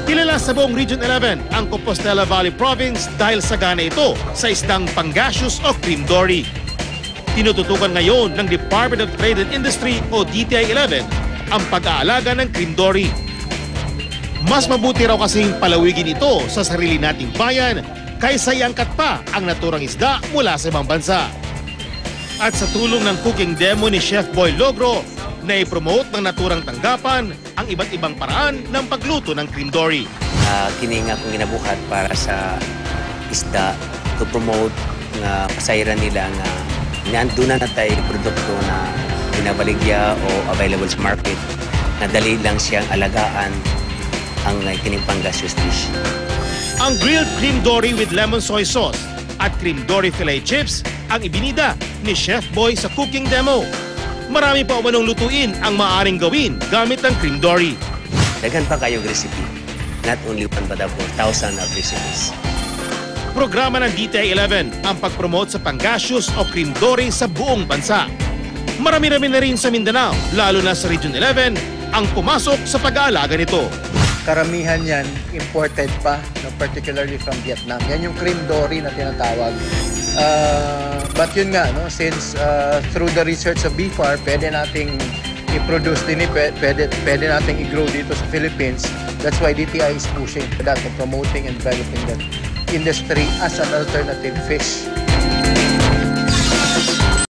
Kilala sa buong Region 11 ang Compostela Valley Province dahil sagana ito sa isdang pangasius o cream dory. Tinututukan ngayon ng Department of Trade and Industry o DTI-11 ang pag-aalaga ng cream dory. Mas mabuti raw kasing palawigin ito sa sarili nating bayan kaysa iangkat pa ang naturang isda mula sa ibang bansa. At sa tulong ng cooking demo ni Chef Boy Logro, na i-promote ng naturang tanggapan ang iba't ibang paraan ng pagluto ng cream dory. Kini nga akong ginabuhat para sa isda to promote nga pasayran nila nga naandun na tayo produkto na binabaligya o available sa market na dali lang siyang alagaan ang kining pangasius dish. Ang grilled cream dory with lemon soy sauce at cream dory fillet chips ang ibinida ni Chef Boy sa cooking demo. Marami pa umanong lutuin ang maaaring gawin gamit ang cream dory. Daghan pa kayong recipe. Not only one but about thousands of recipes. Programa ng DTI-11 ang pag-promote sa pangasius o cream dory sa buong bansa. Marami-rami na rin sa Mindanao, lalo na sa Region 11, ang pumasok sa pag-aalaga nito. Karamihan yan imported pa, no, particularly from Vietnam. Yan yung cream dory na tinatawag. But yun nga, no, since through the research of BFAR, pwede nating i-produce din, pwede nating i-grow dito sa Philippines. That's why DTI is pushing for that, promoting and developing that industry as an alternative fish.